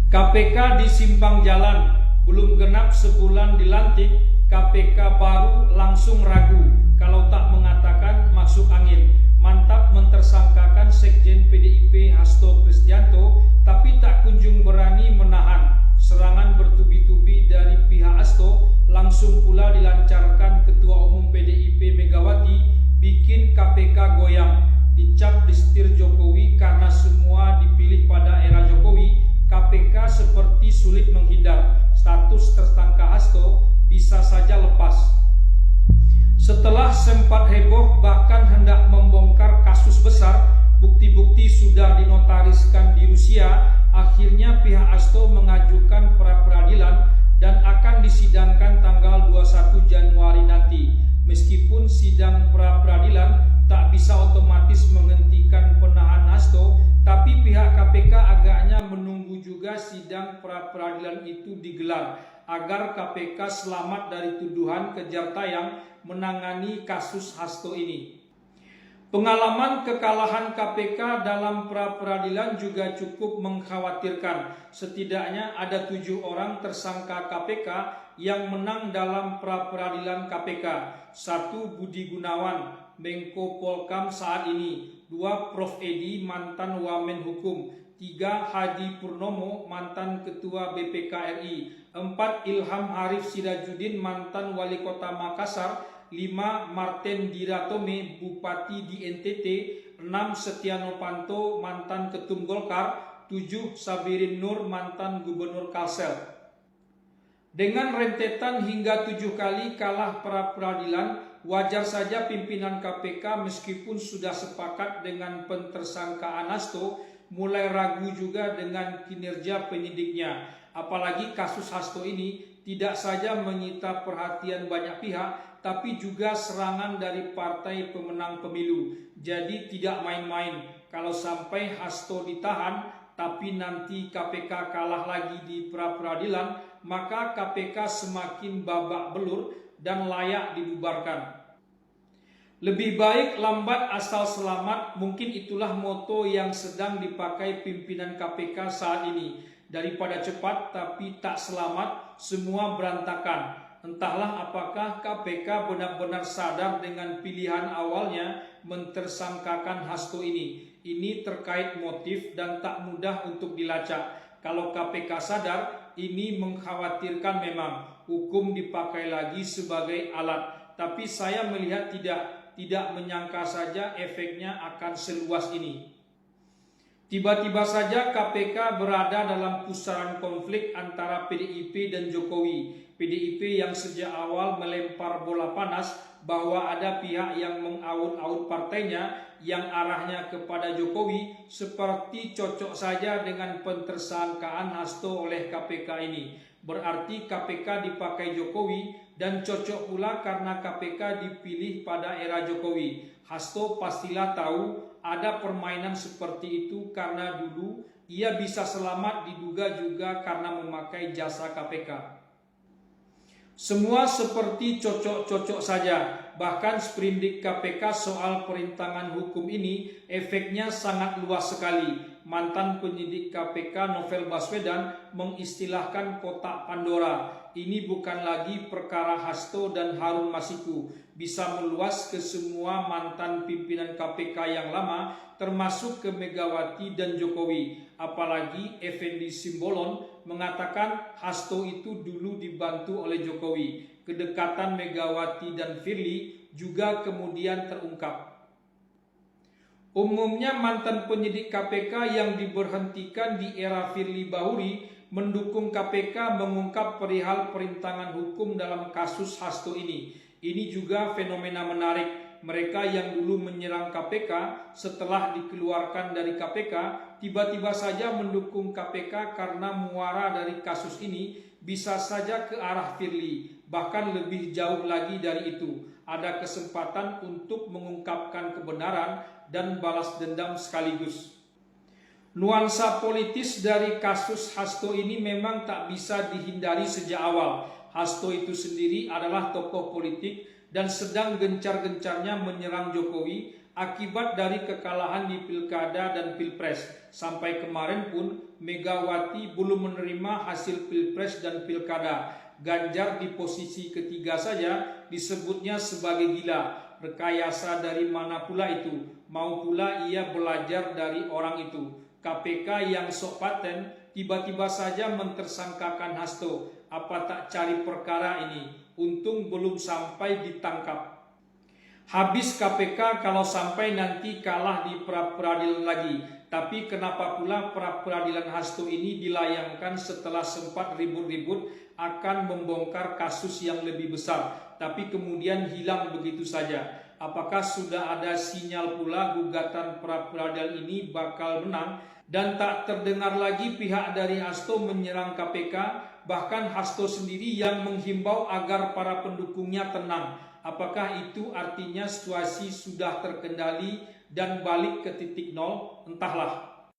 KPK di simpang jalan, belum genap sebulan dilantik, KPK baru langsung ragu kalau tak mengatakan masuk angin. Mantap mentersangkakan Sekjen PDIP Hasto Kristianto, tapi tak kunjung berani menahan. Serangan bertubi-tubi dari pihak Hasto langsung pula dilancarkan Ketua Umum PDIP Megawati, bikin KPK goyang. Dicap disetir Jokowi karena semua dipilih pada era Jokowi, KPK seperti sulit menghindar. Status tersangka Hasto bisa saja lepas. Setelah sempat heboh bahkan hendak membongkar kasus besar, bukti-bukti sudah dinotariskan di Rusia, akhirnya pihak Hasto mengajukan pra-peradilan dan akan disidangkan tanggal 21 Januari nanti. Meskipun sidang pra-peradilan tak bisa otomatis menghentikan penahanan Hasto, tapi pihak KPK agaknya menunggu juga sidang pra-peradilan itu digelar agar KPK selamat dari tuduhan kejar tayang menangani kasus Hasto ini. Pengalaman kekalahan KPK dalam pra-peradilan juga cukup mengkhawatirkan. Setidaknya ada 7 orang tersangka KPK yang menang dalam pra-peradilan KPK. 1. Budi Gunawan, Menko Polkam saat ini. 2. Prof Edi, mantan Wamen Hukum. 3. Hadi Purnomo, mantan Ketua BPK RI. 4. Ilham Arif Sirajuddin, mantan Wali Kota Makassar. 5. Martin Diratome, Bupati di NTT. 6. Setia Novanto, mantan Ketum Golkar. 7. Sabirin Nur, mantan Gubernur Kalsel. Dengan rentetan hingga 7 kali kalah pra-peradilan, wajar saja pimpinan KPK meskipun sudah sepakat dengan pentersangkaan Hasto, mulai ragu juga dengan kinerja penyidiknya. Apalagi kasus Hasto ini tidak saja menyita perhatian banyak pihak, tapi juga serangan dari partai pemenang pemilu. Jadi tidak main-main kalau sampai Hasto ditahan, tapi nanti KPK kalah lagi di pra-peradilan, maka KPK semakin babak belur dan layak dibubarkan. Lebih baik lambat asal selamat, mungkin itulah moto yang sedang dipakai pimpinan KPK saat ini. Daripada cepat tapi tak selamat, semua berantakan. Entahlah apakah KPK benar-benar sadar dengan pilihan awalnya mentersangkakan Hasto ini. Ini terkait motif dan tak mudah untuk dilacak. Kalau KPK sadar, ini mengkhawatirkan memang. Hukum dipakai lagi sebagai alat. Tapi saya melihat tidak menyangka saja efeknya akan seluas ini. Tiba-tiba saja KPK berada dalam pusaran konflik antara PDIP dan Jokowi. PDIP yang sejak awal melempar bola panas bahwa ada pihak yang mengaut-aut partainya yang arahnya kepada Jokowi, seperti cocok saja dengan pentersangkaan Hasto oleh KPK ini. Berarti KPK dipakai Jokowi dan cocok pula karena KPK dipilih pada era Jokowi. Hasto pastilah tahu ada permainan seperti itu karena dulu ia bisa selamat diduga juga karena memakai jasa KPK. Semua seperti cocok-cocok saja. Bahkan sprindik KPK soal perintangan hukum ini efeknya sangat luas sekali. Mantan penyidik KPK Novel Baswedan mengistilahkan kotak Pandora. Ini bukan lagi perkara Hasto dan Harun Masiku. Bisa meluas ke semua mantan pimpinan KPK yang lama, termasuk ke Megawati dan Jokowi. Apalagi Effendi Simbolon mengatakan Hasto itu dulu dibantu oleh Jokowi. Kedekatan Megawati dan Firly juga kemudian terungkap. Umumnya mantan penyidik KPK yang diberhentikan di era Firly Bahuri mendukung KPK mengungkap perihal perintangan hukum dalam kasus Hasto ini. Ini juga fenomena menarik. Mereka yang dulu menyerang KPK setelah dikeluarkan dari KPK tiba-tiba saja mendukung KPK karena muara dari kasus ini bisa saja ke arah Firly. Bahkan lebih jauh lagi dari itu, ada kesempatan untuk mengungkapkan kebenaran dan balas dendam sekaligus. Nuansa politis dari kasus Hasto ini memang tak bisa dihindari sejak awal. Hasto itu sendiri adalah tokoh politik dan sedang gencar-gencarnya menyerang Jokowi akibat dari kekalahan di pilkada dan pilpres. Sampai kemarin pun Megawati belum menerima hasil pilpres dan pilkada. Ganjar di posisi ketiga saja disebutnya sebagai gila. Rekayasa dari mana pula itu? Mau pula ia belajar dari orang itu. KPK yang sok paten tiba-tiba saja mentersangkakan Hasto. Apa tak cari perkara ini? Untung belum sampai ditangkap. Habis KPK kalau sampai nanti kalah di pra-peradilan lagi. Tapi kenapa pula pra-peradilan Hasto ini dilayangkan setelah sempat ribut-ribut akan membongkar kasus yang lebih besar, tapi kemudian hilang begitu saja? Apakah sudah ada sinyal pula gugatan pra-peradilan ini bakal menang dan tak terdengar lagi pihak dari Hasto menyerang KPK? Bahkan Hasto sendiri yang menghimbau agar para pendukungnya tenang. Apakah itu artinya situasi sudah terkendali dan balik ke titik nol? Entahlah.